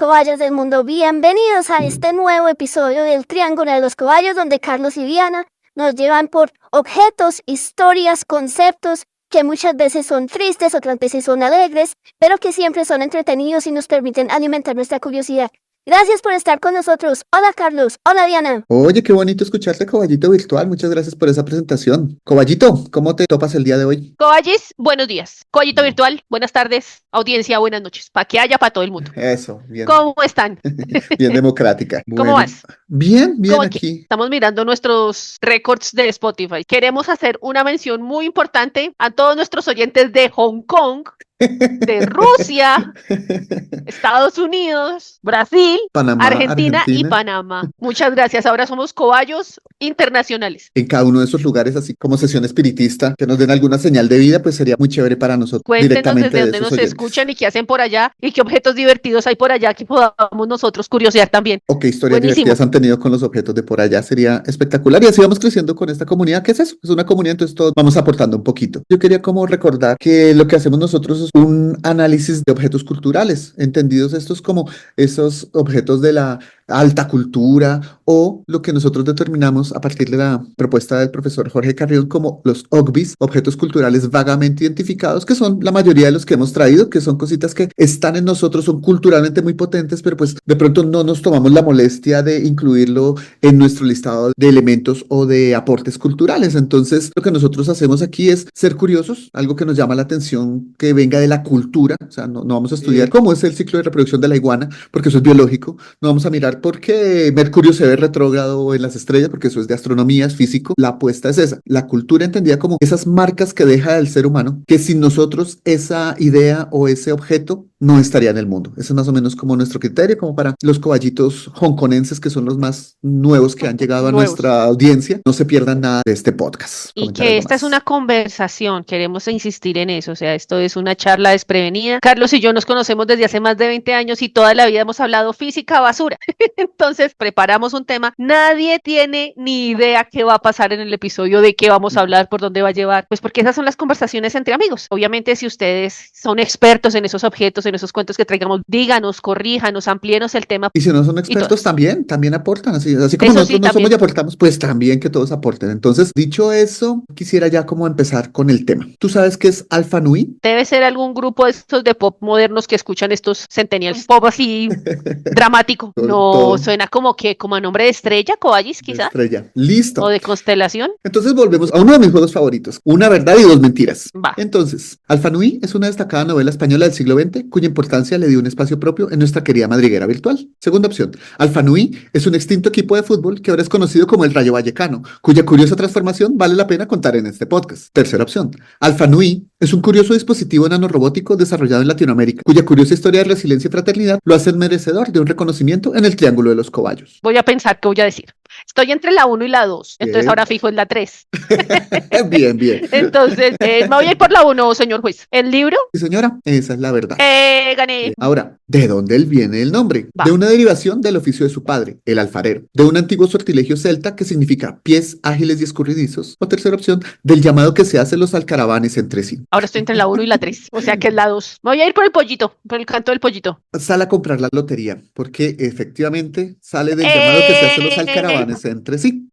cobayos del mundo, bienvenidos a este nuevo episodio del Triángulo de los Cobayos, donde Carlos y Diana nos llevan por objetos, historias, conceptos que muchas veces son tristes, otras veces son alegres, pero que siempre son entretenidos y nos permiten alimentar nuestra curiosidad. Gracias por estar con nosotros. Hola Carlos, hola Diana. Oye, qué bonito escucharte, Cobayito Virtual. Muchas gracias por esa presentación. Cobayito, ¿cómo te topas el día de hoy? Cobayis, buenos días. Cobayito Virtual, buenas tardes. Audiencia, buenas noches. Para que haya para todo el mundo. Eso, bien. ¿Cómo están? Bien democrática. ¿Cómo vas? Bien ¿Cómo aquí. Estamos mirando nuestros récords de Spotify. Queremos hacer una mención muy importante a todos nuestros oyentes de Hong Kong, de Rusia, Estados Unidos, Brasil, Panamá, Argentina y Panamá. Muchas gracias. Ahora somos cobayos internacionales. En cada uno de esos lugares, así como sesión espiritista, que nos den alguna señal de vida, pues sería muy chévere para nosotros. Cuéntenos directamente desde dónde esos nos oyentes. escuchan y qué hacen por allá y qué objetos divertidos hay por allá que podamos nosotros curiosear también. O qué historias Buenísimo. divertidas han tenido con los objetos de por allá. Sería espectacular. Y así vamos creciendo con esta comunidad. ¿Qué es eso? Es una comunidad, entonces todos vamos aportando un poquito. Yo quería como recordar que lo que hacemos nosotros es un análisis de objetos culturales, entendidos estos como esos objetos de la alta cultura o lo que nosotros determinamos a partir de la propuesta del profesor Jorge Carrión como los OCBIS, objetos culturales vagamente identificados, que son la mayoría de los que hemos traído, que son cositas que están en nosotros, son culturalmente muy potentes, pero pues de pronto no nos tomamos la molestia de incluirlo en nuestro listado de elementos o de aportes culturales. Entonces lo que nosotros hacemos aquí es ser curiosos, algo que nos llama la atención que venga de la cultura, o sea, no vamos a estudiar cómo es el ciclo de reproducción de la iguana, porque eso es biológico, no vamos a mirar por qué Mercurio se ve retrógrado en las estrellas, porque eso es de astronomía, es físico. La apuesta es esa, la cultura entendida como esas marcas que deja el ser humano, que sin nosotros esa idea o ese objeto no estaría en el mundo. Ese es más o menos como nuestro criterio, como para los cobayitos hongkonenses, que son los más nuevos que han llegado a nuestra audiencia. No se pierdan nada de este podcast. Y que esta es una conversación, queremos insistir en eso, o sea, esto es una charla desprevenida. Carlos y yo nos conocemos desde hace más de 20 años y toda la vida hemos hablado física basura. Entonces, preparamos un tema. Nadie tiene ni idea qué va a pasar en el episodio, de qué vamos a hablar, por dónde va a llevar, pues porque esas son las conversaciones entre amigos. Obviamente, si ustedes son expertos en esos objetos, en esos cuentos que traigamos, díganos, corríjanos, amplíenos el tema. Y si no son expertos, también aportan, así como Eso nosotros sí, no somos y aportamos, pues también que todos aporten. Entonces, dicho eso, quisiera ya como empezar con el tema. ¿Tú sabes qué es Alpha Nui? Debe ser algún grupo de estos de pop modernos que escuchan estos centennials, pop así dramático. No, suena como a nombre de estrella, Cobayis, quizá. Estrella, listo. O de constelación. Entonces volvemos a uno de mis juegos favoritos, Una verdad y dos mentiras. Va. Entonces, Alpha Nui es una destacada novela española del siglo XX, cuya importancia le dio un espacio propio en nuestra querida madriguera virtual. Segunda opción, Alpha Nui es un extinto equipo de fútbol que ahora es conocido como el Rayo Vallecano, cuya curiosa transformación vale la pena contar en este podcast. Tercera opción, Alpha Nui es un curioso dispositivo nanorrobótico desarrollado en Latinoamérica, cuya curiosa historia de resiliencia y fraternidad lo hace merecedor de un reconocimiento en el Triángulo de los Cobayos. Voy a pensar qué voy a decir. Estoy entre la 1 y la 2, entonces ahora fijo en la 3. Bien. Entonces, me voy a ir por la 1, señor juez. ¿El libro? Sí, señora, esa es la verdad. Gané. Ahora, ¿de dónde viene el nombre? Va. De una derivación del oficio de su padre, el alfarero, de un antiguo sortilegio celta que significa pies ágiles y escurridizos, o tercera opción, del llamado que se hacen los alcaravanes entre sí. Ahora estoy entre la 1 y la 3, o sea que es la 2. Me voy a ir por el pollito, por el canto del pollito. Sale a comprar la lotería, porque efectivamente sale del llamado que se hacen los alcaravanes entre sí.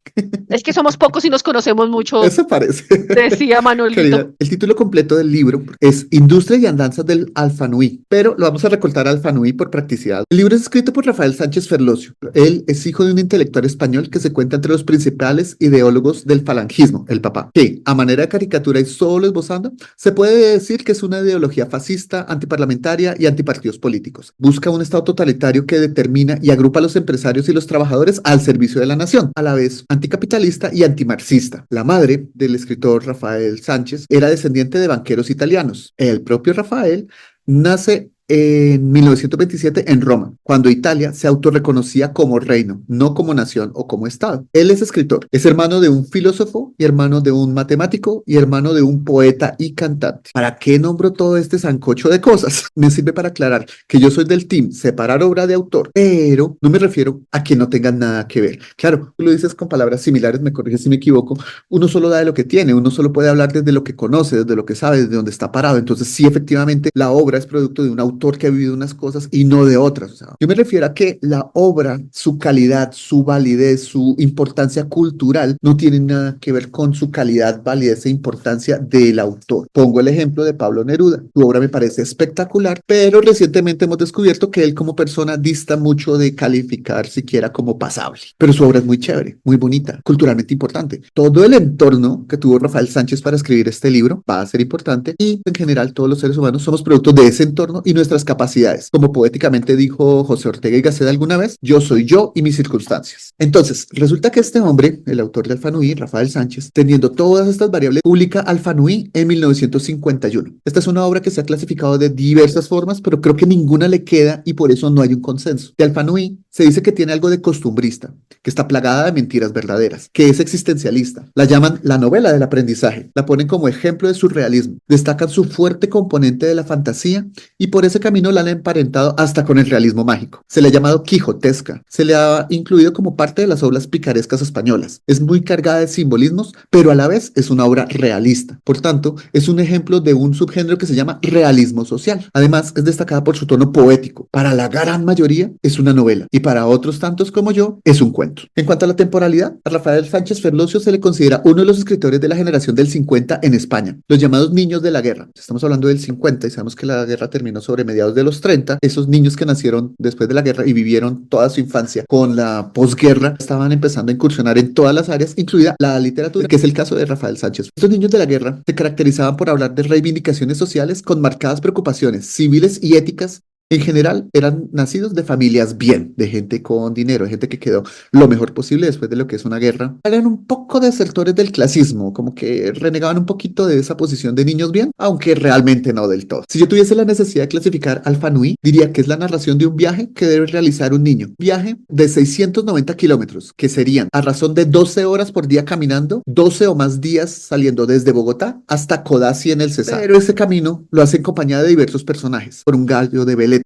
Es que somos pocos y nos conocemos mucho. Eso parece. Decía Manuelito. Querida, el título completo del libro es Industria y Andanzas del Alpha Nui, pero lo vamos a recortar Alpha Nui por practicidad. El libro es escrito por Rafael Sánchez Ferlosio. Él es hijo de un intelectual español que se cuenta entre los principales ideólogos del falangismo, el papá, que a manera de caricatura y solo esbozando, se puede decir que es una ideología fascista, antiparlamentaria y antipartidos políticos. Busca un estado totalitario que determina y agrupa a los empresarios y los trabajadores al servicio de la nación, a la vez anticapitalista y antimarxista. La madre del escritor Rafael Sánchez era descendiente de banqueros italianos. El propio Rafael nace en 1927 en Roma, cuando Italia se autorreconocía como reino, no como nación o como estado. Él es escritor, es hermano de un filósofo y hermano de un matemático y hermano de un poeta y cantante. ¿Para qué nombro todo este sancocho de cosas? Me sirve para aclarar que yo soy del team separar obra de autor, pero no me refiero a que no tengan nada que ver. Claro, tú lo dices con palabras similares, me corriges si me equivoco, uno solo da de lo que tiene, uno solo puede hablar desde lo que conoce, desde lo que sabe, desde donde está parado. Entonces sí, efectivamente, la obra es producto de un autor autor que ha vivido unas cosas y no de otras. O sea, yo me refiero a que la obra, su calidad, su validez, su importancia cultural no tienen nada que ver con su calidad, validez e importancia del autor. Pongo el ejemplo de Pablo Neruda. Su obra me parece espectacular, pero recientemente hemos descubierto que él como persona dista mucho de calificar siquiera como pasable. Pero su obra es muy chévere, muy bonita, culturalmente importante. Todo el entorno que tuvo Rafael Sánchez para escribir este libro va a ser importante y en general todos los seres humanos somos productos de ese entorno y nuestras capacidades. Como poéticamente dijo José Ortega y Gasset alguna vez, yo soy yo y mis circunstancias. Entonces, resulta que este hombre, el autor de Alfanui, Rafael Sánchez, teniendo todas estas variables, publica Alfanui en 1951. Esta es una obra que se ha clasificado de diversas formas, pero creo que ninguna le queda y por eso no hay un consenso. De Alfanui se dice que tiene algo de costumbrista, que está plagada de mentiras verdaderas, que es existencialista. La llaman la novela del aprendizaje, la ponen como ejemplo de surrealismo, destacan su fuerte componente de la fantasía y por ese camino la han emparentado hasta con el realismo mágico. Se le ha llamado quijotesca, se le ha incluido como parte de las obras picarescas españolas. Es muy cargada de simbolismos, pero a la vez es una obra realista. Por tanto, es un ejemplo de un subgénero que se llama realismo social. Además, es destacada por su tono poético. Para la gran mayoría es una novela y para otros tantos como yo es un cuento. En cuanto a la temporalidad, a Rafael Sánchez Ferlosio se le considera uno de los escritores de la generación del 50 en España, los llamados niños de la guerra. Estamos hablando del 50 y sabemos que la guerra terminó sobre mediados de los 30. Esos niños que nacieron después de la guerra y vivieron toda su infancia con la posguerra estaban empezando a incursionar en todas las áreas, incluida la literatura, que es el caso de Rafael Sánchez. Estos niños de la guerra se caracterizaban por hablar de reivindicaciones sociales con marcadas preocupaciones civiles y éticas. En general, eran nacidos de familias bien, de gente con dinero, de gente que quedó lo mejor posible después de lo que es una guerra. Eran un poco desertores del clasismo, como que renegaban un poquito de esa posición de niños bien, aunque realmente no del todo. Si yo tuviese la necesidad de clasificar Alfanui, diría que es la narración de un viaje que debe realizar un niño. Viaje de 690 kilómetros, que serían a razón de 12 horas por día caminando, 12 o más días saliendo desde Bogotá hasta Codazzi en el Cesar. Pero ese camino lo hace en compañía de diversos personajes, por un gallo de veleta.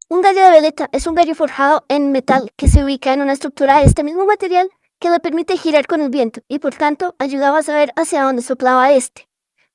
Un gallo de veleta es un gallo forjado en metal que se ubica en una estructura de este mismo material que le permite girar con el viento y por tanto ayudaba a saber hacia dónde soplaba este.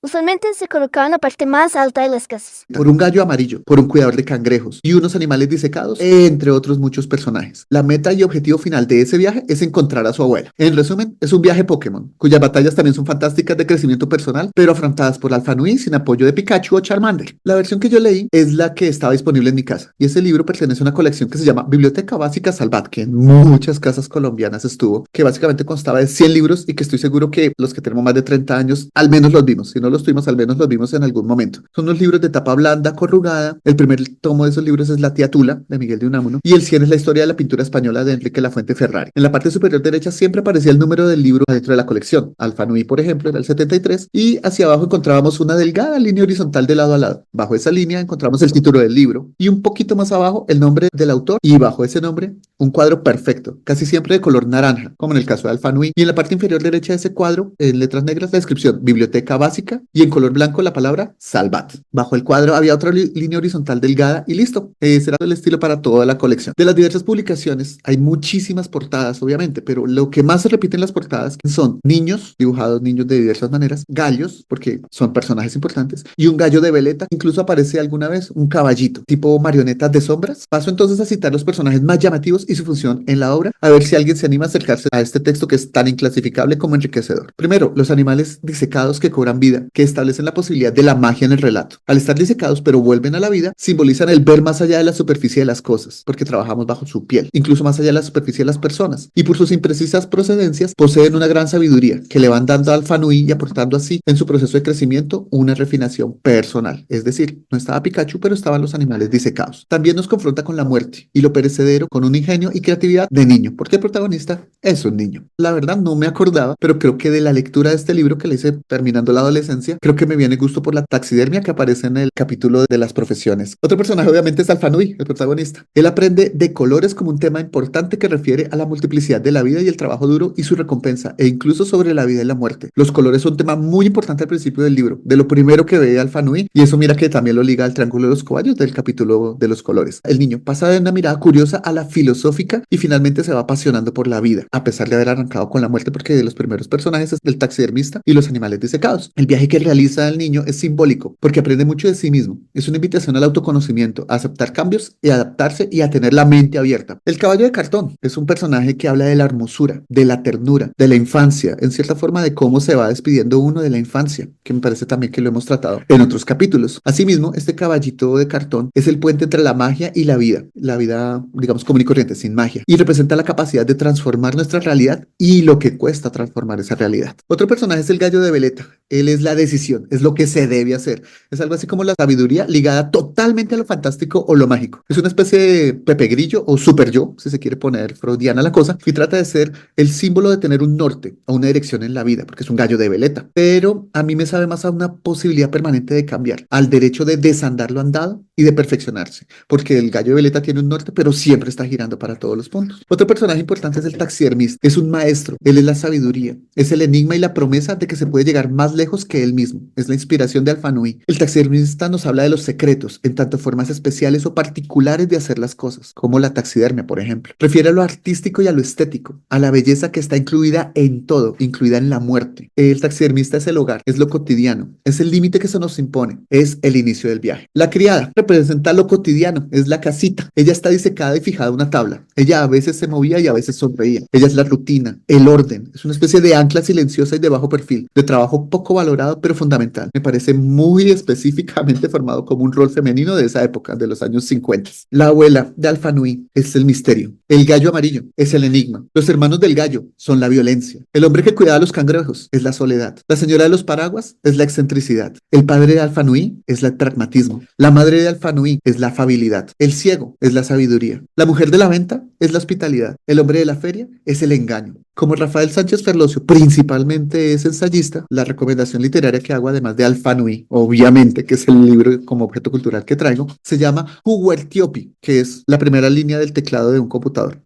Usualmente se colocaba en la parte más alta de las casas. Por un gallo amarillo, por un cuidador de cangrejos y unos animales disecados, entre otros muchos personajes. La meta y objetivo final de ese viaje es encontrar a su abuela. En resumen, es un viaje Pokémon, cuyas batallas también son fantásticas de crecimiento personal, pero afrontadas por Alfanui sin apoyo de Pikachu o Charmander. La versión que yo leí es la que estaba disponible en mi casa, y ese libro pertenece a una colección que se llama Biblioteca Básica Salvat, que en muchas casas colombianas estuvo, que básicamente constaba de 100 libros y que estoy seguro que los que tenemos más de 30 años al menos los vimos, si no los tuvimos, al menos los vimos en algún momento. Son unos libros de tapa blanda, corrugada. El primer tomo de esos libros es La tía Tula, de Miguel de Unamuno, y el 100 es la historia de la pintura española de Enrique Lafuente Ferrari. En la parte superior derecha siempre aparecía el número del libro dentro de la colección. Alfanui, por ejemplo, era el 73, y hacia abajo encontrábamos una delgada línea horizontal de lado a lado. Bajo esa línea encontramos el título del libro, y un poquito más abajo el nombre del autor, y bajo ese nombre un cuadro perfecto, casi siempre de color naranja, como en el caso de Alfanui, y en la parte inferior derecha de ese cuadro, en letras negras, la descripción Biblioteca Básica, y en color blanco la palabra Salvat. Bajo el cuadro había otra línea horizontal delgada y listo. Ese era el estilo para toda la colección. De las diversas publicaciones hay muchísimas portadas, obviamente, pero lo que más se repite en las portadas son niños, dibujados niños de diversas maneras, gallos, porque son personajes importantes, y un gallo de veleta. Incluso aparece alguna vez un caballito, tipo marionetas de sombras. Paso entonces a citar los personajes más llamativos y su función en la obra, a ver si alguien se anima a acercarse a este texto que es tan inclasificable como enriquecedor. Primero, los animales disecados que cobran vida, que establecen la posibilidad de la magia en el relato. Al estar disecados pero vuelven a la vida, simbolizan el ver más allá de la superficie de las cosas, porque trabajamos bajo su piel, incluso más allá de la superficie de las personas, y por sus imprecisas procedencias poseen una gran sabiduría que le van dando al Fanui y aportando así en su proceso de crecimiento una refinación personal. Es decir, no estaba Pikachu, pero estaban los animales disecados. También nos confronta con la muerte y lo perecedero con un ingenio y creatividad de niño, porque el protagonista es un niño. La verdad no me acordaba, pero creo que de la lectura de este libro que le hice terminando la adolescencia, creo que me viene gusto por la taxidermia que aparece en el capítulo de las profesiones. Otro personaje obviamente es Alfanui, el protagonista. Él aprende de colores como un tema importante que refiere a la multiplicidad de la vida y el trabajo duro y su recompensa, e incluso sobre la vida y la muerte. Los colores son un tema muy importante al principio del libro, de lo primero que ve Alfanui, y eso mira que también lo liga al triángulo de los caballos del capítulo de los colores. El niño pasa de una mirada curiosa a la filosofía filosófica y finalmente se va apasionando por la vida, a pesar de haber arrancado con la muerte, porque de los primeros personajes es el taxidermista y los animales disecados. El viaje que realiza el niño es simbólico porque aprende mucho de sí mismo. Es una invitación al autoconocimiento, a aceptar cambios y adaptarse y a tener la mente abierta. El caballo de cartón es un personaje que habla de la hermosura, de la ternura, de la infancia, en cierta forma de cómo se va despidiendo uno de la infancia, que me parece también que lo hemos tratado en otros capítulos. Asimismo, este caballito de cartón es el puente entre la magia y la vida, digamos, común y corriente, sin magia, y representa la capacidad de transformar nuestra realidad y lo que cuesta transformar esa realidad. Otro personaje es el gallo de veleta. Él es la decisión, es lo que se debe hacer. Es algo así como la sabiduría ligada totalmente a lo fantástico o lo mágico. Es una especie de Pepe Grillo o super yo, si se quiere poner freudiana la cosa, y trata de ser el símbolo de tener un norte o una dirección en la vida, porque es un gallo de veleta. Pero a mí me sabe más a una posibilidad permanente de cambiar, al derecho de desandar lo andado y de perfeccionarse, porque el gallo de veleta tiene un norte, pero siempre está girando para todos los puntos. Otro personaje importante es el taxidermista. Es un maestro, él es la sabiduría, es el enigma y la promesa de que se puede llegar más lejos que él mismo. Es la inspiración de Alfanui. El taxidermista nos habla de los secretos, en tanto formas especiales o particulares de hacer las cosas, como la taxidermia, por ejemplo. Refiere a lo artístico y a lo estético, a la belleza que está incluida en todo, incluida en la muerte. El taxidermista es el hogar, es lo cotidiano, es el límite que se nos impone, es el inicio del viaje. La criada representa lo cotidiano, es la casita. Ella está disecada y fijada a una tabla. Ella a veces se movía y a veces sonreía. Ella es la rutina, el orden, es una especie de ancla silenciosa y de bajo perfil, de trabajo poco valorado pero fundamental. Me parece muy específicamente formado como un rol femenino de esa época, de los años 50. La abuela de Alfanui es el misterio. El gallo amarillo es el enigma. Los hermanos del gallo son la violencia. El hombre que cuidaba a los cangrejos es la soledad. La señora de los paraguas es la excentricidad. El padre de Alfanui es el pragmatismo. La madre de Alfanui es la afabilidad. El ciego es la sabiduría. La mujer de la venta es la hospitalidad. El hombre de la feria es el engaño. Como Rafael Sánchez Ferlosio principalmente es ensayista, la recomendación literaria que hago, además de Alfanui, obviamente, que es el libro como objeto cultural que traigo, se llama Huertiopi, que es la primera línea del teclado de un computador.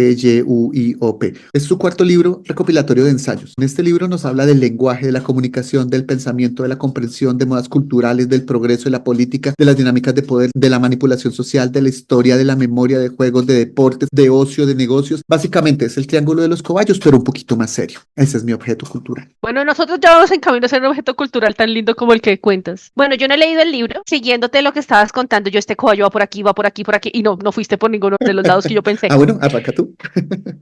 Huertyuiop. Es su cuarto libro recopilatorio de ensayos. En este libro nos habla del lenguaje, de la comunicación, del pensamiento, de la comprensión, de modas culturales, del progreso, de la política, de las dinámicas de poder, de la manipulación social, de la historia, de la memoria, de juegos, de deportes, de ocio, de negocios. Básicamente es el triángulo de los cobayos, pero un poquito más serio. Ese es mi objeto cultural. Bueno, nosotros ya vamos en camino a ser un objeto cultural tan lindo como el que cuentas. Bueno, yo no he leído el libro, siguiéndote lo que estabas contando, yo este cobayo va por aquí, va por aquí, por aquí, y no fuiste por ninguno de los lados que yo pensé. Bueno, arranca tú.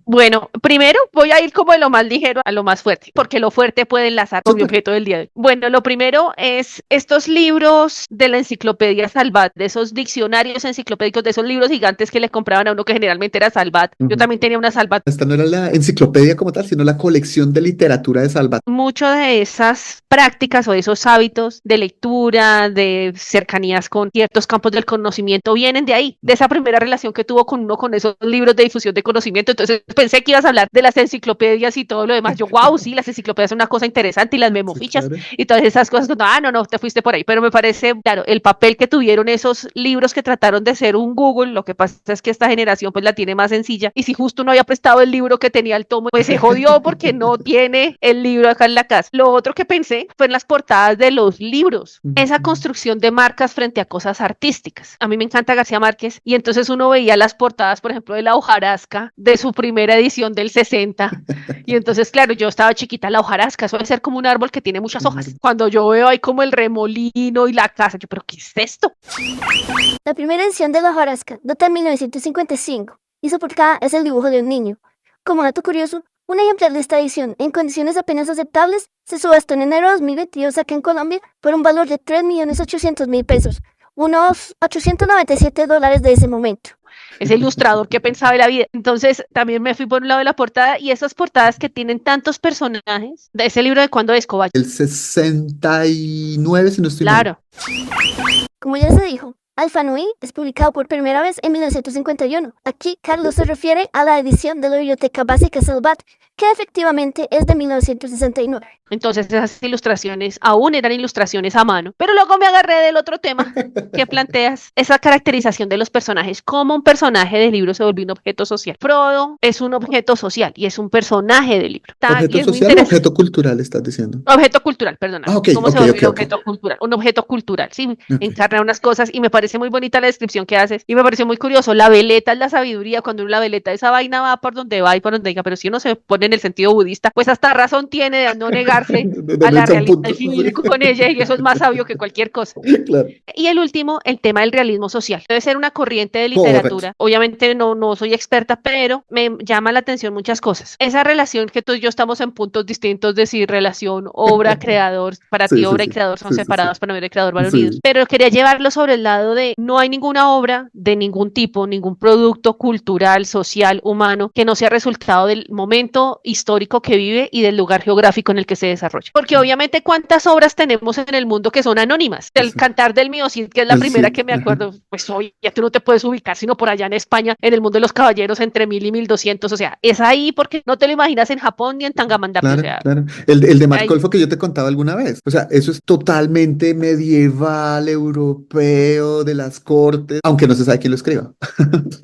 Bueno, primero voy a ir como de lo más ligero a lo más fuerte, porque lo fuerte puede enlazar con mi objeto del día de hoy. Bueno, lo primero es estos libros de la enciclopedia Salvat, de esos diccionarios enciclopédicos, de esos libros gigantes que le compraban a uno que generalmente era Salvat. Yo también tenía una Salvat. Esta no era la enciclopedia como tal, sino la colección de literatura de Salvat. Mucho de esas prácticas o de esos hábitos de lectura, de cercanías con ciertos campos del conocimiento vienen de ahí, de esa primera relación que tuvo con uno con esos libros de difusión de conocimiento. Entonces pensé que ibas a hablar de las enciclopedias y todo lo demás. Yo, wow, sí, las enciclopedias son una cosa interesante y las memofichas, Sí, claro. y todas esas cosas. No, te fuiste por ahí. Pero me parece, claro, el papel que tuvieron esos libros que trataron de ser un Google. Lo que pasa es que esta generación pues la tiene más sencilla, y si justo no había prestado el libro que tenía el tomo, pues se jodió porque no tiene el libro acá en la casa. Lo otro que pensé fue en las portadas de los libros, esa construcción de marcas frente a cosas artísticas. A mí me encanta García Márquez, y entonces uno veía las portadas, por ejemplo, de la hojarasca de su primera edición del 60, y entonces, claro, yo estaba chiquita, la hojarasca, eso debe ser como un árbol que tiene muchas hojas. Cuando yo veo ahí como el remolino y la casa, yo, ¿pero qué es esto? La primera edición de la hojarasca data en 1955 y su portada es el dibujo de un niño. Como dato curioso, un ejemplar de esta edición, en condiciones apenas aceptables, se subastó en enero de 2022 aquí en Colombia por un valor de 3.800.000 pesos, unos $897 de ese momento. Ese ilustrador que pensaba de la vida. Entonces también me fui por un lado de la portada, y esas portadas que tienen tantos personajes. De ese libro, ¿de cuándo es, Cobayo? El 69, si no estoy mal. Claro. Como ya se dijo, Alfanui es publicado por primera vez en 1951. Aquí Carlos se refiere a la edición de la Biblioteca Básica Salvat, que efectivamente es de 1969. Entonces esas ilustraciones aún eran ilustraciones a mano. Pero luego me agarré del otro tema que planteas, esa caracterización de los personajes, cómo un personaje de libro se volvió un objeto social. Frodo es un objeto social y es un personaje de libro. ¿Objeto social o objeto cultural estás diciendo? Objeto cultural, perdona. Ah, ok, ¿Cómo se ok, volvió ok. objeto cultural? Un objeto cultural, sí, Ok. encarna unas cosas, y me parece parece muy bonita la descripción que haces y me pareció muy curioso. La veleta es la sabiduría. Cuando uno la veleta, esa vaina va por donde va y por donde diga, pero si uno se pone en el sentido budista, pues hasta razón tiene de no negarse a la echa un realidad punto, y vivir con ella, y eso es más sabio que cualquier cosa. claro, Y el último, el tema del realismo social. Debe ser una corriente de correcto. literatura. Obviamente no soy experta, pero me llama la atención muchas cosas. Esa relación que tú y yo estamos en puntos distintos de si relación obra-creador, para ti Sí, sí, obra y sí, creador son sí, sí, sí, separadas, para mí obra y creador van unidos. sí, Pero quería llevarlo sobre el lado de no hay ninguna obra de ningún tipo, ningún producto cultural, social, humano, que no sea resultado del momento histórico que vive y del lugar geográfico en el que se desarrolla. Porque obviamente cuántas obras tenemos en el mundo que son anónimas. El sí, Cantar del Mío Cid, que es la primera sí, que me ajá. acuerdo, pues hoy ya tú no te puedes ubicar sino por allá en España, en el mundo de los caballeros entre 1000 y 1200, o sea, es ahí porque no te lo imaginas en Japón ni en Tangamandapio, o Claro, sea, claro. El de ahí, Marcolfo que yo te contaba alguna vez. O sea, eso es totalmente medieval, europeo, de las cortes, aunque no se sabe quién lo escriba.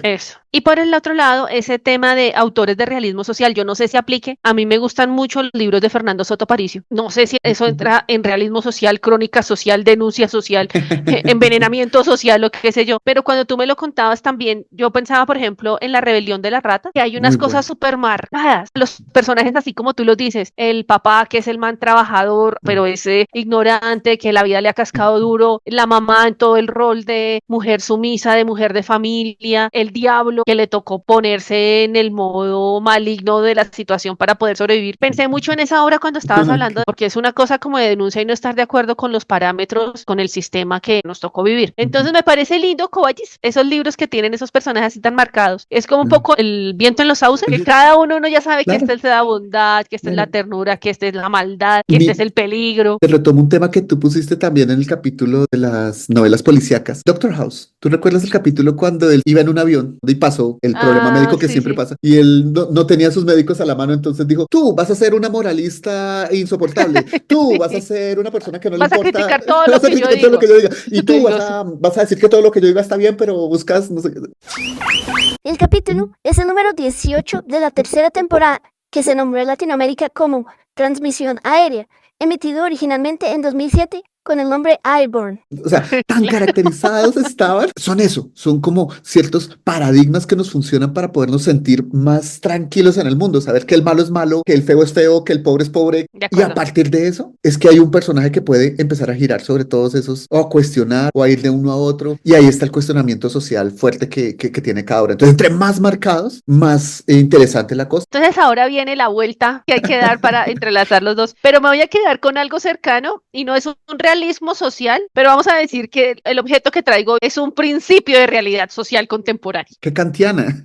eso. Y por el otro lado, ese tema de autores de realismo social, yo no sé si aplique, a mí me gustan mucho los libros de Fernando Soto Paricio, no sé si eso entra en realismo social, crónica social, denuncia social, envenenamiento social, o qué sé yo, pero cuando tú me lo contabas también, yo pensaba, por ejemplo, en La rebelión de la rata, que hay unas Muy cosas bueno. súper marcadas, los personajes así como tú los dices, el papá que es el man trabajador, pero es ignorante, que la vida le ha cascado duro, la mamá en todo el rol de mujer sumisa, de mujer de familia, el diablo que le tocó ponerse en el modo maligno de la situación para poder sobrevivir. Pensé mucho en esa obra cuando estabas hablando, porque es una cosa como de denuncia y no estar de acuerdo con los parámetros, con el sistema que nos tocó vivir. Entonces me parece lindo, Kobayis, esos libros que tienen esos personajes así tan marcados. Es como un poco el viento en los sauces, que cada uno ya sabe que Claro, esta es la bondad, que esta es la claro. ternura, que esta es la maldad, que este es el peligro. Te retomo un tema que tú pusiste también en el capítulo de las novelas policíacas. Doctor House, ¿tú recuerdas el capítulo cuando él iba en un avión y pasó el problema Ah, médico que sí, siempre sí. pasa? Y él no tenía sus médicos a la mano, entonces dijo, tú vas a ser una moralista insoportable, tú vas a Sí. ser una persona que no le Vas a importa, criticar todo lo vas a que yo criticar todo lo digo. que yo diga, y tú Digo, sí. vas a decir que todo lo que yo diga está bien, pero buscas, no sé qué. El capítulo es el número 18 de la tercera temporada, que se nombró en Latinoamérica como Transmisión Aérea, emitido originalmente en 2007 con el nombre Airborne. O sea, tan caracterizados estaban. Son eso, son como ciertos paradigmas que nos funcionan para podernos sentir más tranquilos en el mundo, saber que el malo es malo, que el feo es feo, que el pobre es pobre. De Y a acuerdo. partir de eso es que hay un personaje que puede empezar a girar sobre todos esos, o a cuestionar, o a ir de uno a otro. Y ahí está el cuestionamiento social fuerte que tiene cada obra. Entonces, entre más marcados, más interesante la cosa. Entonces ahora viene la vuelta que hay que dar para entrelazar los dos, pero me voy a quedar con algo cercano y no es un realismo social, pero vamos a decir que el objeto que traigo es un principio de realidad social contemporánea. ¡Qué kantiana!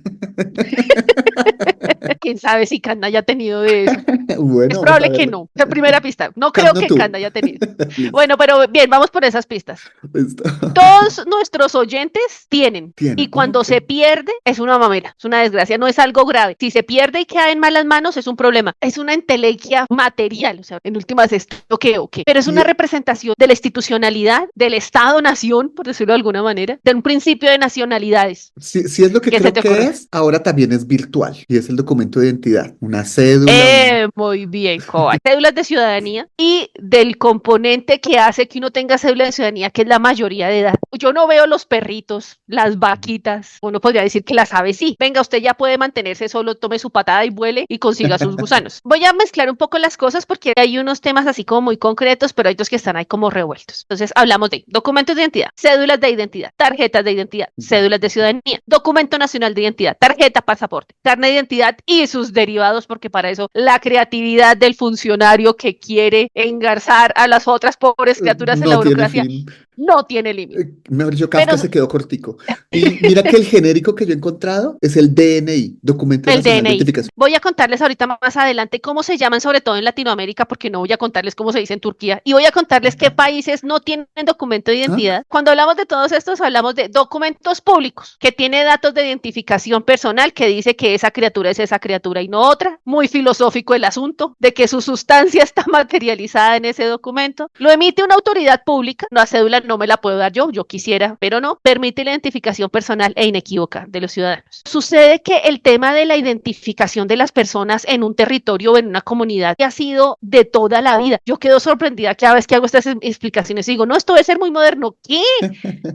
¿Quién sabe si Kant haya tenido de eso? Es Bueno, vamos a probable que verlo. no. La primera pista. No Kant creo no que tú. Kant haya tenido. Listo, Bueno, pero bien, vamos por esas pistas. listo. Todos nuestros oyentes tienen. Tiene. Y cuando Ok. se pierde, es una mamera, es una desgracia, no es algo grave. Si se pierde y queda en malas manos, es un problema. Es una entelequia material, o sea, en últimas es o qué. Pero es Y una representación de la institucionalidad, del Estado-nación, por decirlo de alguna manera, de un principio de nacionalidades. si es lo que ¿Qué se creo te que ocurre? es, ahora también es virtual y es el documento de identidad, una cédula. Muy bien, Coa. Cédulas de ciudadanía y del componente que hace que uno tenga cédula de ciudadanía, que es la mayoría de edad. Yo no veo los perritos, las vaquitas, uno podría decir que las aves sí. Venga, usted ya puede mantenerse solo, tome su patada y vuele y consiga sus gusanos. Voy a mezclar un poco las cosas porque hay unos temas así como muy concretos, pero hay otros que están ahí como revueltos. Entonces hablamos de documentos de identidad, cédulas de identidad, tarjetas de identidad, cédulas de ciudadanía, documento nacional de identidad, tarjeta, pasaporte, carnet de identidad y sus derivados, porque para eso la creatividad del funcionario que quiere engarzar a las otras pobres criaturas en la No tiene burocracia fin. no tiene límite. Mejor dicho, Kafka Pero se quedó cortico. Y mira que el genérico que yo he encontrado es el DNI, Documento el Nacional de DNI. Identificación. Voy a contarles ahorita más adelante cómo se llaman, sobre todo en Latinoamérica, porque no voy a contarles cómo se dice en Turquía. Y voy a contarles qué países no tienen documento de identidad. Cuando hablamos de todos estos, hablamos de documentos públicos, que tiene datos de identificación personal, que dice que esa criatura es esa criatura y no otra. Muy filosófico el asunto, de que su sustancia está materializada en ese documento. Lo emite una autoridad pública, una cédula no me la puedo dar yo quisiera, pero no, permite la identificación personal e inequívoca de los ciudadanos. Sucede que el tema de la identificación de las personas en un territorio o en una comunidad que ha sido de toda la vida. Yo quedo sorprendida cada vez que hago estas explicaciones y digo, no, esto debe ser muy moderno. ¿Qué?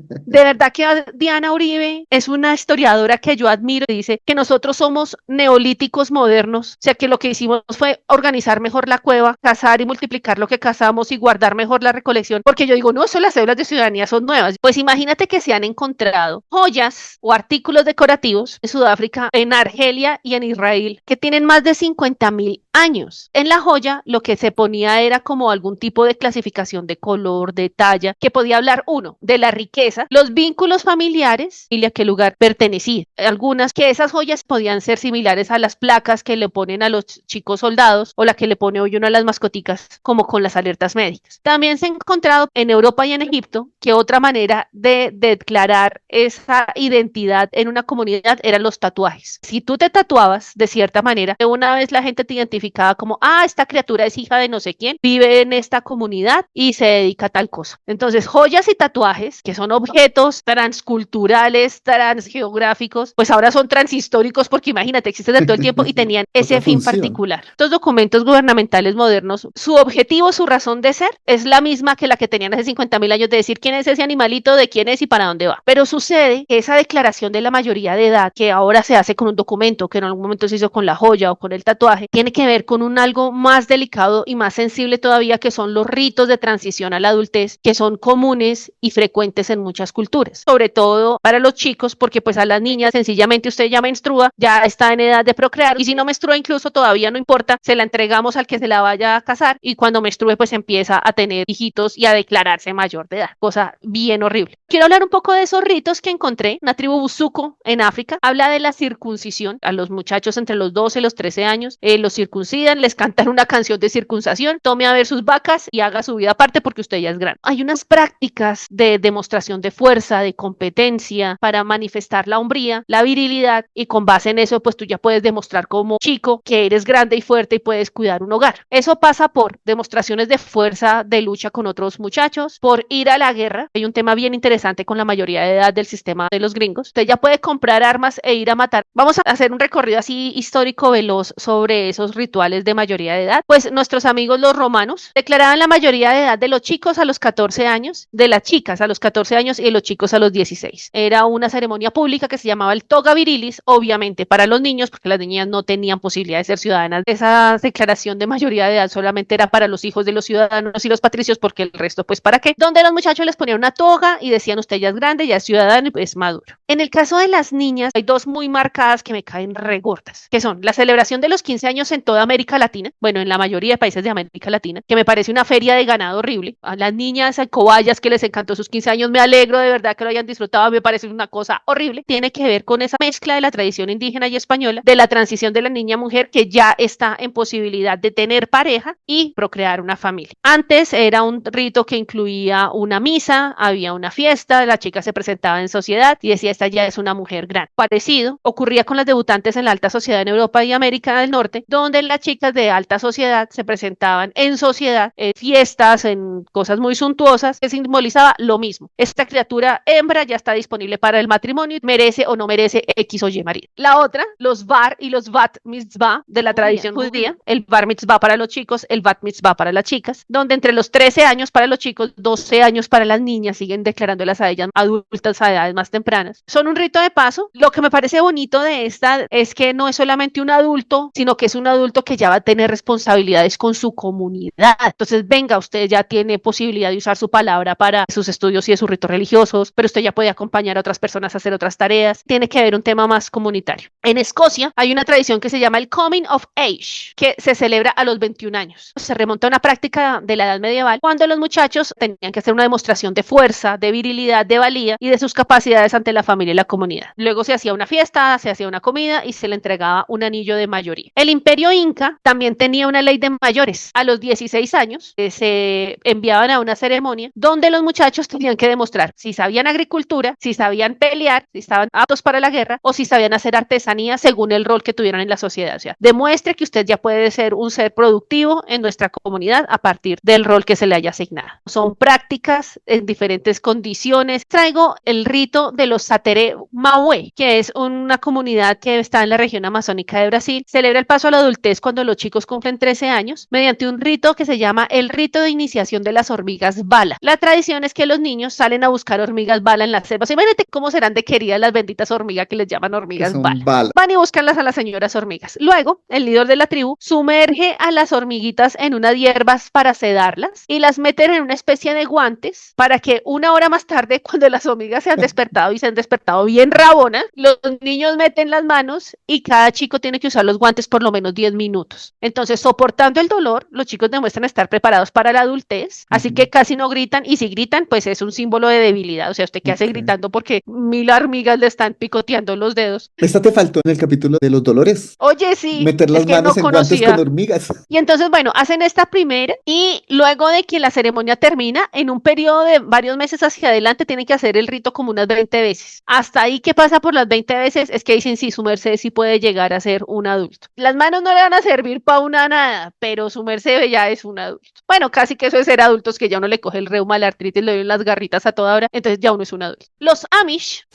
De verdad que Diana Uribe es una historiadora que yo admiro y dice que nosotros somos neolíticos modernos, o sea que lo que hicimos fue organizar mejor la cueva, cazar y multiplicar lo que cazamos y guardar mejor la recolección, porque yo digo, no, eso las cédulas de ciudadanía son nuevas. Pues imagínate que se han encontrado joyas o artículos decorativos en Sudáfrica, en Argelia y en Israel que tienen más de 50.000 años. En la joya lo que se ponía era como algún tipo de clasificación de color, de talla, que podía hablar uno, de la riqueza, los vínculos familiares y a qué lugar pertenecía. Algunas que esas joyas podían ser similares a las placas que le ponen a los chicos soldados o la que le pone hoy uno a las mascoticas, como con las alertas médicas. También se ha encontrado en Europa y en Egipto que otra manera de declarar esa identidad en una comunidad eran los tatuajes. Si tú te tatuabas de cierta manera, de una vez la gente te identificaba como, esta criatura es hija de no sé quién, vive en esta comunidad y se dedica a tal cosa. Entonces, joyas y tatuajes, que son objetos transculturales, transgeográficos, pues ahora son transhistóricos porque imagínate, existen de todo el tiempo y tenían ese fin particular. Estos documentos gubernamentales modernos, su objetivo, su razón de ser, es la misma que la que tenían hace 50.000 años de decir quién es ese animalito, de quién es y para dónde va. Pero sucede que esa declaración de la mayoría de edad, que ahora se hace con un documento, que en algún momento se hizo con la joya o con el tatuaje, tiene que ver con un algo más delicado y más sensible todavía, que son los ritos de transición a la adultez, que son comunes y frecuentes en muchas culturas, sobre todo para los chicos, porque pues a las niñas sencillamente usted ya menstrua, ya está en edad de procrear, y si no menstrua incluso todavía no importa, se la entregamos al que se la vaya a casar, y cuando menstrue pues empieza a tener hijitos y a declararse mayor de edad, cosa bien horrible. Quiero hablar un poco de esos ritos que encontré. Una tribu Buzuco en África habla de la circuncisión a los muchachos entre los 12 y los 13 años, los circuncidan, les cantan una canción de circuncisión, tome a ver sus vacas y haga su vida aparte porque usted ya es grande. Hay unas prácticas de demostración de fuerza, de competencia, para manifestar la hombría, la virilidad, y con base en eso pues tú ya puedes demostrar como chico que eres grande y fuerte y puedes cuidar un hogar. Eso pasa por demostraciones de fuerza, de lucha con otros muchachos, por ir a la guerra. Hay un tema bien interesante con la mayoría de edad del sistema de los gringos. Usted ya puede comprar armas e ir a matar. Vamos a hacer un recorrido así histórico veloz sobre esos rituales de mayoría de edad. Pues nuestros amigos los romanos declaraban la mayoría de edad de los chicos a los 14 años, de las chicas a los 14 años y de los chicos a los 16. Era una ceremonia pública que se llamaba el toga virilis, obviamente para los niños, porque las niñas no tenían posibilidad de ser ciudadanas. Esa declaración de mayoría de edad solamente era para los hijos de los ciudadanos y los patricios, porque el resto pues ¿para qué? Donde los muchachos les ponían una toga y decían usted ya es grande, ya es ciudadano y es maduro. En el caso de las niñas hay dos muy marcadas que me caen regordas, que son la celebración de los 15 años en toda América Latina, bueno, en la mayoría de países de América Latina, que me parece una feria de ganado horrible. A las niñas en cobayas que les encantó sus 15 años, me alegro de verdad que lo hayan disfrutado, me parece una cosa horrible. Tiene que ver con esa mezcla de la tradición indígena y española, de la transición de la niña a mujer que ya está en posibilidad de tener pareja y procrear una familia. Antes era un rito que incluía una misa, había una fiesta, la chica se presentaba en sociedad y decía esta ya es una mujer grande. Parecido ocurría con las debutantes en la alta sociedad en Europa y América del Norte, donde las chicas de alta sociedad se presentaban en sociedad, en fiestas, en cosas muy suntuosas, que simbolizaba lo mismo. Esta criatura hembra ya está disponible para el matrimonio, merece o no merece X o Y marido. La otra, los bar y los bat mitzvah de la tradición judía, el bar mitzvah para los chicos, el bat mitzvah para las chicas, donde entre los 13 años para los chicos, 12 años para las niñas, siguen declarándolas a ellas adultas a edades más tempranas. Son un rito de paso. Lo que me parece bonito de esta es que no es solamente un adulto, sino que es un adulto que ya va a tener responsabilidades con su comunidad. Entonces, venga, usted ya tiene posibilidad de usar su palabra para sus estudios y de sus ritos religiosos, pero usted ya puede acompañar a otras personas a hacer otras tareas. Tiene que haber un tema más comunitario. En Escocia hay una tradición que se llama el Coming of Age, que se celebra a los 21 años. Se remonta a una práctica de la edad medieval, cuando los muchachos tenían que hacer una demostración de fuerza, de virilidad, de valía y de sus capacidades ante la familia y la comunidad. Luego se hacía una fiesta, se hacía una comida y se le entregaba un anillo de mayoría. El Imperio Inca también tenía una ley de mayores. A los 16 años se enviaban a una ceremonia donde los muchachos tenían que demostrar si sabían agricultura, si sabían pelear, si estaban aptos para la guerra o si sabían hacer artesanía según el rol que tuvieran en la sociedad. O sea, demuestre que usted ya puede ser un ser productivo en nuestra comunidad a partir del rol que se le haya asignado. Son prácticas en diferentes condiciones. Traigo el rito de los Satere Maué, que es una comunidad que está en la región amazónica de Brasil. Celebra el paso a la adultez cuando los chicos cumplen 13 años mediante un rito que se llama el rito de iniciación de las hormigas bala. La tradición es que los niños salen a buscar hormigas bala en las selvas. Imagínate cómo serán de queridas las benditas hormigas que les llaman hormigas bala. Van y buscanlas a las señoras hormigas. Luego, el líder de la tribu sumerge a las hormiguitas en unas hierbas para sedarlas y las meten en una especie de guantes para que una hora más tarde, cuando las hormigas se han despertado y se han despertado bien rabonas, los niños meten las manos y cada chico tiene que usar los guantes por lo menos 10 minutos. Entonces, soportando el dolor, los chicos demuestran estar preparados para la adultez, así que casi no gritan, y si gritan, pues es un símbolo de debilidad. O sea, usted qué hace gritando porque 1000 hormigas le están picoteando los dedos. Esta te faltó en el capítulo de los dolores. Oye, sí. Meter las manos en guantes con hormigas. Y entonces, bueno, hacen esta primera y luego de que la ceremonia termina, en un periodo de varios meses hacia adelante, tienen que hacer el rito como unas 20 veces. Hasta ahí que pasa por las 20 veces es que dicen, sí, su merced sí puede llegar a ser un adulto. Las manos no le van a servir para una nada, pero su merced ya es un adulto. Bueno, casi que eso es ser adultos, que ya uno le coge el reuma, la artritis, le doy las garritas a toda hora, entonces ya uno es un adulto. Los Amish.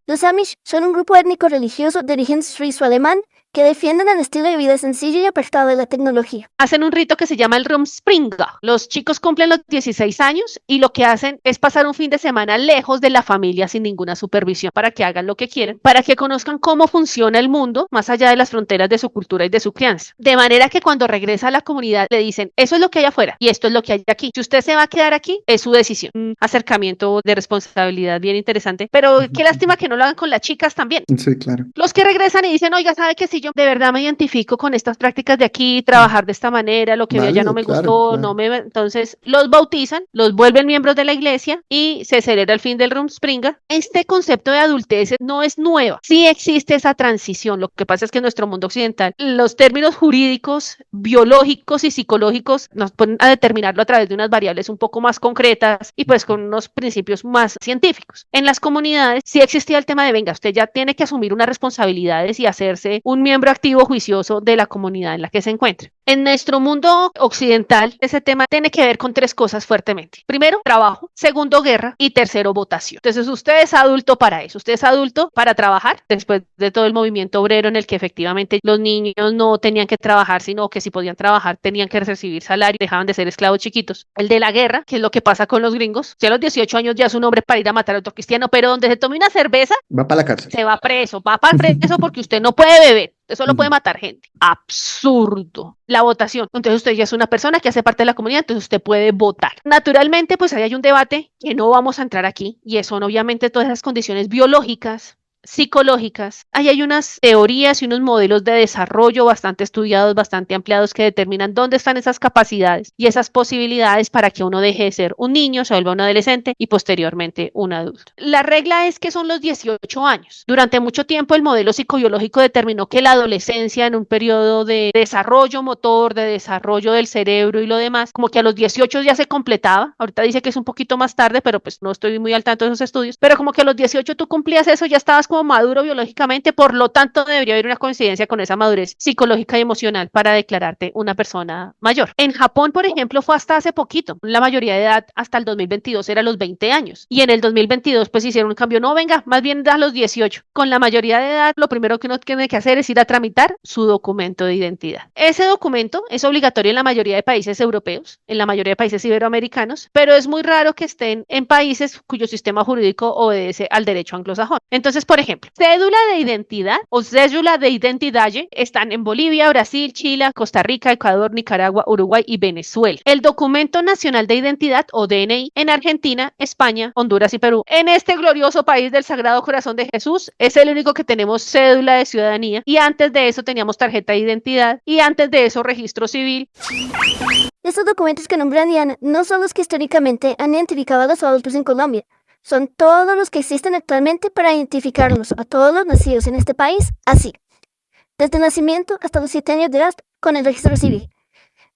Los Amish son un grupo étnico religioso de origen suizo-alemán que defienden el estilo de vida sencillo y apartado de la tecnología. Hacen un rito que se llama el Rumspringa. Los chicos cumplen los 16 años y lo que hacen es pasar un fin de semana lejos de la familia sin ninguna supervisión para que hagan lo que quieren, para que conozcan cómo funciona el mundo más allá de las fronteras de su cultura y de su crianza. De manera que cuando regresa a la comunidad le dicen, eso es lo que hay afuera y esto es lo que hay aquí. Si usted se va a quedar aquí, es su decisión. Un acercamiento de responsabilidad bien interesante, pero qué lástima que no lo hagan con las chicas también. Sí, claro. Los que regresan y dicen, oiga, ¿sabe qué? Si yo de verdad me identifico con estas prácticas de aquí, trabajar de esta manera, lo que vi allá no me gustó, no me... Entonces los bautizan, los vuelven miembros de la iglesia y se celebra el fin del Rumspringa. Este concepto de adultez no es nueva, sí existe esa transición. Lo que pasa es que en nuestro mundo occidental los términos jurídicos, biológicos y psicológicos nos ponen a determinarlo a través de unas variables un poco más concretas y pues con unos principios más científicos. En las comunidades sí existía el tema de, venga, usted ya tiene que asumir unas responsabilidades y hacerse un miembro activo, juicioso de la comunidad en la que se encuentra. En nuestro mundo occidental, ese tema tiene que ver con 3 cosas fuertemente. Primero, trabajo. Segundo, guerra. Y tercero, votación. Entonces, usted es adulto para eso. Usted es adulto para trabajar, después de todo el movimiento obrero en el que efectivamente los niños no tenían que trabajar, sino que si podían trabajar, tenían que recibir salario, dejaban de ser esclavos chiquitos. El de la guerra, que es lo que pasa con los gringos. Si a los 18 años ya es un hombre para ir a matar a otro cristiano, pero donde se tome una cerveza, va para la cárcel. Se va preso, va para preso porque usted no puede beber. Usted solo puede matar gente. Absurdo. La votación. Entonces usted ya es una persona que hace parte de la comunidad, entonces usted puede votar. Naturalmente, pues ahí hay un debate que no vamos a entrar aquí, y son obviamente todas esas condiciones biológicas, psicológicas. Ahí hay unas teorías y unos modelos de desarrollo bastante estudiados, bastante ampliados, que determinan dónde están esas capacidades y esas posibilidades para que uno deje de ser un niño, se vuelva un adolescente y posteriormente un adulto. La regla es que son los 18 años. Durante mucho tiempo el modelo psicobiológico determinó que la adolescencia, en un periodo de desarrollo motor, de desarrollo del cerebro y lo demás, como que a los 18 ya se completaba. Ahorita dice que es un poquito más tarde, pero pues no estoy muy al tanto de esos estudios, pero como que a los 18 tú cumplías eso, ya estabas como maduro biológicamente, por lo tanto debería haber una coincidencia con esa madurez psicológica y emocional para declararte una persona mayor. En Japón, por ejemplo, fue hasta hace poquito. La mayoría de edad hasta el 2022 era los 20 años y en el 2022 pues hicieron un cambio, no, venga, más bien a los 18. Con la mayoría de edad lo primero que uno tiene que hacer es ir a tramitar su documento de identidad. Ese documento es obligatorio en la mayoría de países europeos, en la mayoría de países iberoamericanos, pero es muy raro que estén en países cuyo sistema jurídico obedece al derecho anglosajón. Entonces, por ejemplo, cédula de identidad o cédula de identidade están en Bolivia, Brasil, Chile, Costa Rica, Ecuador, Nicaragua, Uruguay y Venezuela. El documento nacional de identidad o DNI en Argentina, España, Honduras y Perú. En este glorioso país del Sagrado Corazón de Jesús es el único que tenemos cédula de ciudadanía, y antes de eso teníamos tarjeta de identidad y antes de eso registro civil. Estos documentos que nombra Diana no son los que históricamente han identificado a los adultos en Colombia. Son todos los que existen actualmente para identificarnos a todos los nacidos en este país así. desde el nacimiento hasta los 7 años de edad con el registro civil,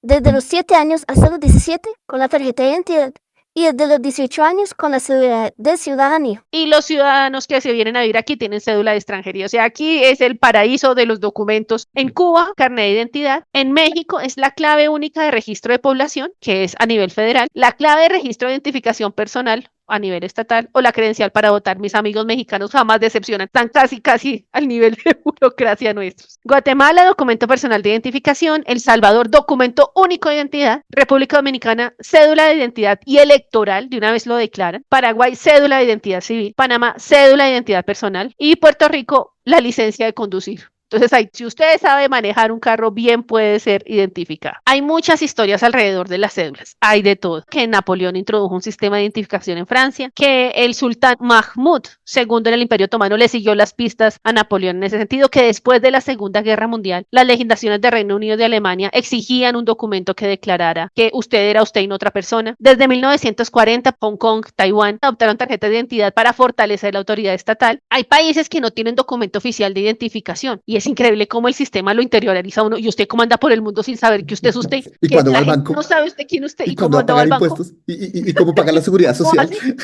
desde los 7 años hasta los 17 con la tarjeta de identidad y desde los 18 años con la cédula de ciudadanía. Y los ciudadanos que se vienen a vivir aquí tienen cédula de extranjería. O sea, aquí es el paraíso de los documentos. En Cuba, carnet de identidad. En México es la clave única de registro de población, que es a nivel federal. La clave de registro de identificación personal a nivel estatal o la credencial para votar. Mis amigos mexicanos jamás decepcionan, están casi al nivel de burocracia nuestros. Guatemala, documento personal de identificación. El Salvador, documento único de identidad. República Dominicana, cédula de identidad y electoral, de una vez lo declaran. Paraguay, cédula de identidad civil. Panamá, cédula de identidad personal. Y Puerto Rico, la licencia de conducir. Entonces, si usted sabe manejar un carro, bien puede ser identificado. Hay muchas historias alrededor de las cédulas. Hay de todo. Que Napoleón introdujo un sistema de identificación en Francia, que el sultán Mahmud II en el Imperio Otomano le siguió las pistas a Napoleón en ese sentido, que después de la Segunda Guerra Mundial, las legislaciones de Reino Unido y de Alemania exigían un documento que declarara que usted era usted y no otra persona. Desde 1940, Hong Kong, Taiwán adoptaron tarjetas de identidad para fortalecer la autoridad estatal. Hay países que no tienen documento oficial de identificación y es increíble cómo el sistema lo interioriza uno y usted cómo anda por el mundo sin saber que usted es usted. Y que cuando va la al gente banco. no sabe usted quién usted Y y cómo cuando va a anda al pagar banco. impuestos. Y cómo pagar la seguridad ¿Cómo social. hace?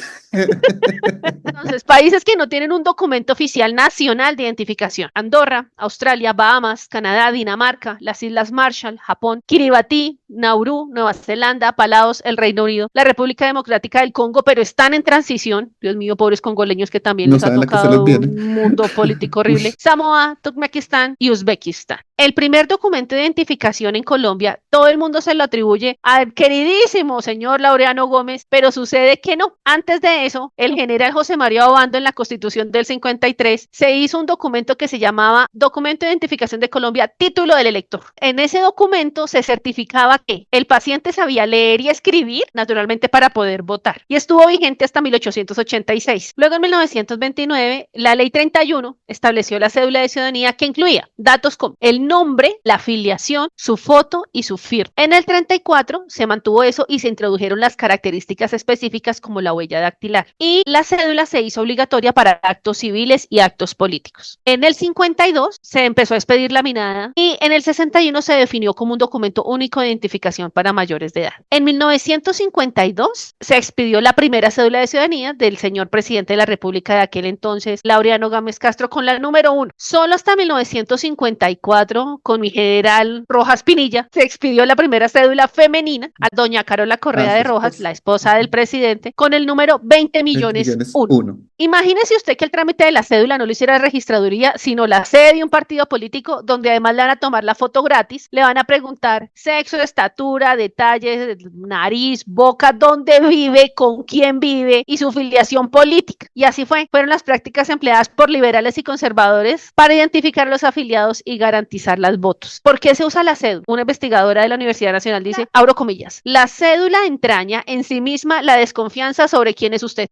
Entonces, países que no tienen un documento oficial nacional de identificación: Andorra, Australia, Bahamas, Canadá, Dinamarca, las Islas Marshall, Japón, Kiribati, Nauru, Nueva Zelanda, Palaos, el Reino Unido, la República Democrática del Congo, pero están en transición. Dios mío, pobres congoleños que también No les ha saben a qué se les tocado viene. un mundo político horrible. Samoa, Turkmenistán y Uzbekistán. El primer documento de identificación en Colombia, todo el mundo se lo atribuye al queridísimo señor Laureano Gómez, pero sucede que no. Antes de eso, el general José María Obando, en la Constitución del 53, se hizo un documento que se llamaba Documento de Identificación de Colombia, título del elector. En ese documento se certificaba que el paciente sabía leer y escribir, naturalmente, para poder votar. Y estuvo vigente hasta 1886. Luego, en 1929, la Ley 31 estableció la cédula de ciudadanía, que incluía datos como el nombre, la afiliación, su foto y su firma. En el 34 se mantuvo eso y se introdujeron las características específicas como la huella dactilar. Y la cédula se hizo obligatoria para actos civiles y actos políticos. En el 52 se empezó a expedir laminada y en el 61 se definió como un documento único de identificación para mayores de edad. En 1952 se expidió la primera cédula de ciudadanía del señor presidente de la República de aquel entonces, Laureano Gómez Castro, con la número 1. Solo hasta 1954, con mi general Rojas Pinilla, se expidió la primera cédula femenina a doña Carola Correa de Rojas, la esposa del presidente, con el número 20 millones 1. Imagínese usted que el trámite de la cédula no lo hiciera la registraduría, sino la sede de un partido político, donde además le van a tomar la foto gratis, le van a preguntar sexo, estatura, detalles, nariz, boca, dónde vive, con quién vive y su filiación política. Y así fueron las prácticas empleadas por liberales y conservadores para identificar a los afiliados y garantizar los votos. ¿Por qué se usa la cédula? Una investigadora de la Universidad Nacional dice, abro comillas, la cédula entraña en sí misma la desconfianza sobre quién es usted.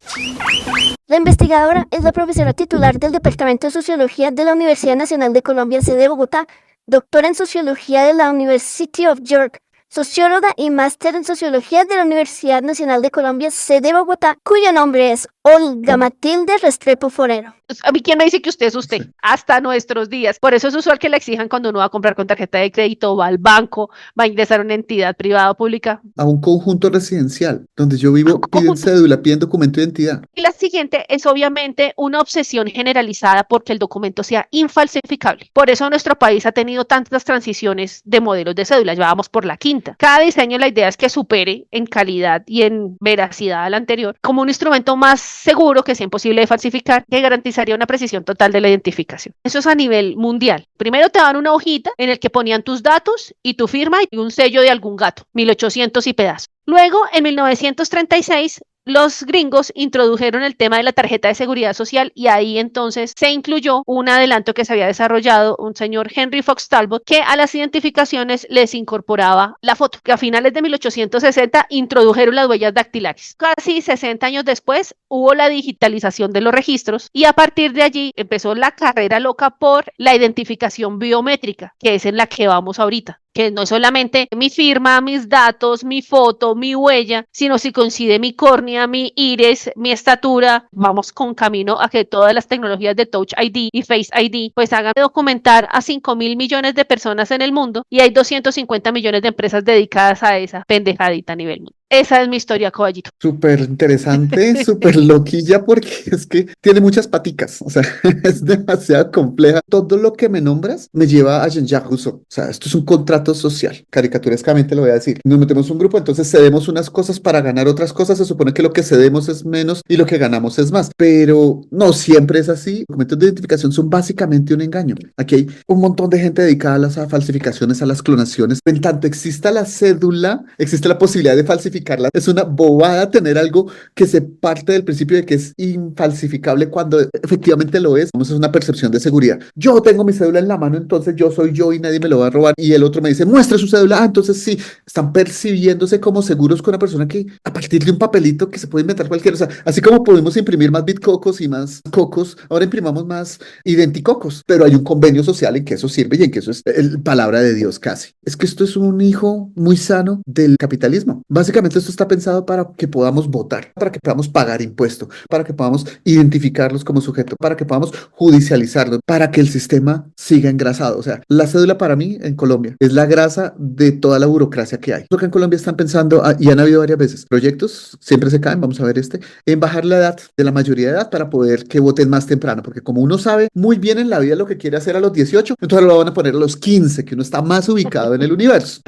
La investigadora es la profesora titular del Departamento de Sociología de la Universidad Nacional de Colombia, sede de Bogotá, doctora en Sociología de la University of York, socióloga y máster en Sociología de la Universidad Nacional de Colombia, sede de Bogotá, cuyo nombre es Olga Matilde Restrepo Forero. A mí, ¿quién me dice que usted es usted? Hasta nuestros días. Por eso es usual que le exijan cuando uno va a comprar con tarjeta de crédito, va al banco, va a ingresar a una entidad privada o pública. A un conjunto residencial donde yo vivo, piden cédula, piden documento de identidad. Y la siguiente es obviamente una obsesión generalizada porque el documento sea infalsificable. Por eso nuestro país ha tenido tantas transiciones de modelos de cédula. Ya vamos por la quinta. Cada diseño, la idea es que supere en calidad y en veracidad al anterior, como un instrumento más seguro, que sea imposible de falsificar, que garantizaría una precisión total de la identificación. Eso es a nivel mundial. Primero te dan una hojita en el que ponían tus datos y tu firma y un sello de algún gato, 1800 y pedazos. Luego, en 1936, los gringos introdujeron el tema de la tarjeta de seguridad social y ahí entonces se incluyó un adelanto que se había desarrollado un señor Henry Fox Talbot, que a las identificaciones les incorporaba la foto, que a finales de 1860 introdujeron las huellas dactilares. Casi 60 años después hubo la digitalización de los registros y a partir de allí empezó la carrera loca por la identificación biométrica, que es en la que vamos ahorita. que no es solamente mi firma, mis datos, mi foto, mi huella, sino si coincide mi córnea, mi iris, mi estatura. Vamos con camino a que todas las tecnologías de Touch ID y Face ID pues hagan documentar a 5.000 millones de personas en el mundo, y hay 250 millones de empresas dedicadas a esa pendejadita a nivel mundial. Esa es mi historia, caballito. Súper interesante, súper loquilla, porque es que tiene muchas paticas, o sea, es demasiado compleja. Todo lo que me nombras me lleva a Jean-Jacques Rousseau. O sea, esto es un contrato social, caricaturescamente lo voy a decir. Nos metemos un grupo, entonces cedemos unas cosas para ganar otras cosas. Se supone que lo que cedemos es menos y lo que ganamos es más, pero no siempre es así. Los documentos de identificación son básicamente un engaño. Aquí hay un montón de gente dedicada a las falsificaciones, a las clonaciones. En tanto exista la cédula, existe la posibilidad de falsificarla. Es una bobada tener algo que se parte del principio de que es infalsificable cuando efectivamente lo es. Es una percepción de seguridad. Yo tengo mi cédula en la mano, entonces yo soy yo y nadie me lo va a robar. Y el otro me dice, muestre su cédula. Ah, entonces sí, están percibiéndose como seguros con una persona que a partir de un papelito que se puede inventar cualquiera. O sea, así como podemos imprimir más bitcocos y más cocos, ahora imprimamos más identicocos. Pero hay un convenio social en que eso sirve y en que eso es palabra de Dios casi. Es que esto es un hijo muy sano del capitalismo. Básicamente esto está pensado para que podamos votar, para que podamos pagar impuestos, para que podamos identificarlos como sujeto, para que podamos judicializarlos, para que el sistema siga engrasado. O sea, la cédula para mí en Colombia es la grasa de toda la burocracia que hay. Lo que en Colombia están pensando, y han habido varias veces, proyectos, siempre se caen, vamos a ver en bajar la edad de la mayoría de edad para poder que voten más temprano, porque como uno sabe muy bien en la vida lo que quiere hacer a los 18, entonces lo van a poner a los 15, que uno está más ubicado en el universo.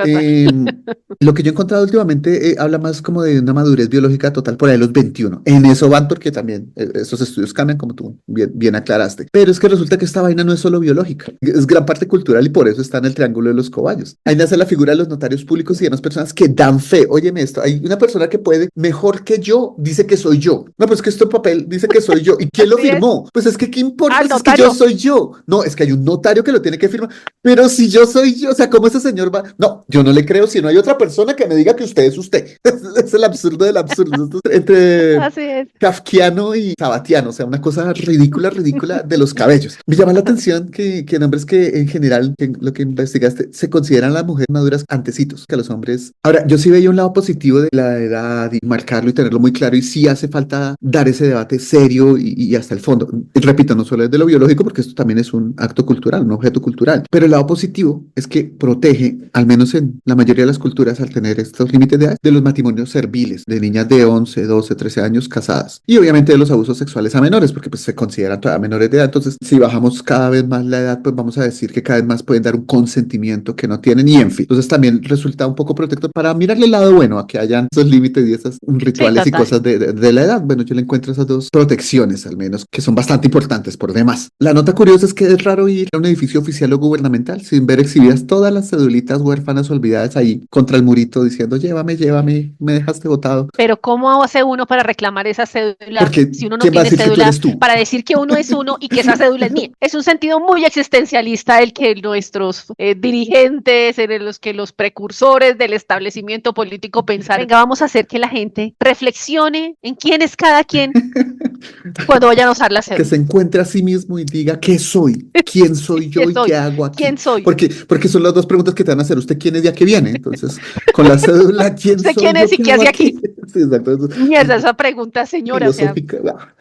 Lo que yo he encontrado últimamente habla más como de una madurez biológica total por ahí los 21. En eso van porque también estos estudios cambian, como tú bien aclaraste. Pero es que resulta que esta vaina no es solo biológica, es gran parte cultural y por eso está en el triángulo de los cobayos. Ahí nace la figura de los notarios públicos y demás personas que dan fe. Óyeme esto, hay una persona que puede mejor que yo, dice que soy yo. No, pues que esto papel dice que soy yo. ¿Y quién lo firmó? Pues es que ¿qué importa? Es que yo soy yo. No, es que hay un notario que lo tiene que firmar. Pero si yo soy yo, o sea, ¿cómo ese señor va? No, yo no le creo si no hay otra persona que me diga que usted es usted. Es el absurdo del absurdo. Entre kafkiano y sabatiano, o sea, una cosa ridícula de los cabellos. Me llama la atención que nombres que en general, que lo que investigaste, se consideran las mujeres maduras antecitos que los hombres. Ahora, yo sí veía un lado positivo de la edad y marcarlo y tenerlo muy claro, y sí hace falta dar ese debate serio y hasta el fondo. Y repito, no solo es de lo biológico, porque esto también es un acto cultural, un objeto cultural, pero el lado positivo es que protege, al menos en la mayoría de las culturas, al tener estos límites de edad, de los matrimonios serviles, de niñas de 11, 12, 13 años casadas, y obviamente de los abusos sexuales a menores, porque pues se consideran todavía menores de edad. Entonces, si bajamos cada vez más la edad, pues vamos a decir que cada vez más pueden dar un consentimiento que no tienen, y en fin. Entonces también resulta un poco protector para mirarle el lado bueno a que hayan esos límites y esas rituales y cosas de la edad. Bueno, yo le encuentro esas dos protecciones, al menos, que son bastante importantes por demás. La nota curiosa es que es raro ir a un edificio oficial o gubernamental sin ver exhibidas todas las cedulitas huérfanas olvidadas ahí contra el murito diciendo llévame, me dejaste botado. Pero ¿cómo hace uno para reclamar esa cédula? Porque si uno no tiene cédula, para decir que uno es uno y que esa cédula es mía? Es un sentido muy existencialista el que nuestros dirigentes, en los que los precursores del establecimiento político pensaron. Venga, vamos a hacer que la gente reflexione en quién es cada quien cuando vayan a usar la cédula. Que se encuentre a sí mismo y diga ¿qué soy? ¿Quién soy yo y qué hago aquí? ¿Quién soy? Porque son las dos preguntas que te van a hacer. ¿Usted quién es y a qué viene? Entonces, con la cédula, ¿quién soy? ¿Usted quién es y qué hace aquí? Sí, exacto. Mierda, esa pregunta, señora. Filosófica,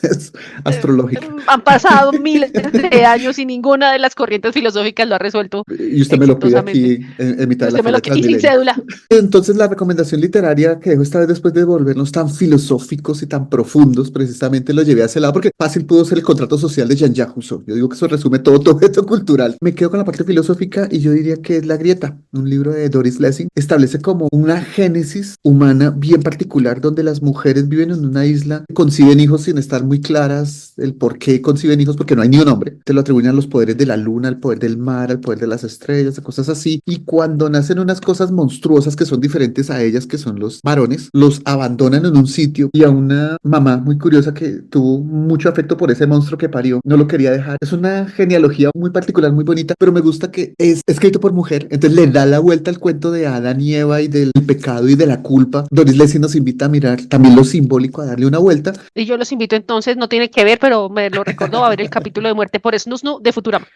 es astrológica. Han pasado miles de años y ninguna de las corrientes filosóficas lo ha resuelto. Y usted me lo pide aquí en mitad de la fila. Y sin cédula. Entonces, la recomendación literaria que dejo esta vez, después de volvernos tan filosóficos y tan profundos, precisamente lo llevé a ese lado, porque fácil pudo ser el contrato social de Jean-Jacques Rousseau. Yo digo que eso resume todo tu objeto cultural. Me quedo con la parte filosófica y yo diría que es La Grieta, un libro de Doris Lessing. Establece como una génesis humana bien particular, donde las mujeres viven en una isla, conciben hijos sin estar muy claras el por qué conciben hijos, porque no hay ni un hombre. Te lo atribuyen a los poderes de la luna, al poder del mar, al poder de las estrellas, cosas así. Y cuando nacen unas cosas monstruosas que son diferentes a ellas, que son los varones, los abandonan en un sitio, y a una mamá muy curiosa que tuvo mucho afecto por ese monstruo que parió, no lo quería dejar. Es una genealogía muy particular, muy bonita, pero me gusta que es escrito por mujer, entonces le da la vuelta al cuento de Adán y Eva y del pecado y de la culpa. Doris Lessing nos invita a mirar también lo simbólico, a darle una vuelta. Y yo los invito entonces, no tiene que ver, pero me lo recordó, a ver el capítulo de Muerte por Snusnu de Futurama.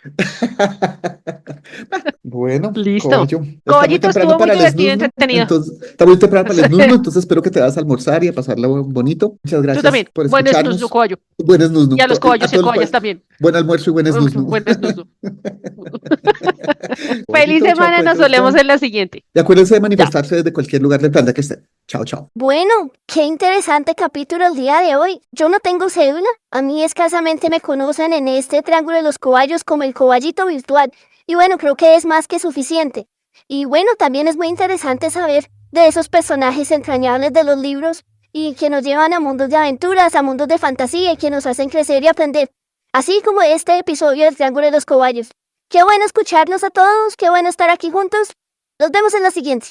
Bueno, Listo. Coyo, está muy Caballito, temprano estuvo muy para el divertido y snusno, entretenido. entonces, está muy temprano para el snusno, entonces espero que te vas a almorzar y a pasarlo bonito. Muchas Tú gracias también. por Buen snusnu, escucharnos. caballo. Buen snusno. Y a los A caballos y todos los caballas también. buen almuerzo y buen snusno. Buen snusnu. Feliz Coyito, chao, semana, pues, nos gracias. solemos en la siguiente. Y acuérdense de Chao. manifestarse desde cualquier lugar del planeta que estén. Chao, chao. Bueno, qué interesante capítulo el día de hoy. Yo no tengo cédula. A mí escasamente me conocen en este triángulo de los cobayos como el coballito virtual. Y bueno, creo que es más que suficiente. Y bueno, también es muy interesante saber de esos personajes entrañables de los libros y que nos llevan a mundos de aventuras, a mundos de fantasía y que nos hacen crecer y aprender. Así como este episodio del Triángulo de los Cobayos. Qué bueno escucharnos a todos, qué bueno estar aquí juntos. Nos vemos en la siguiente.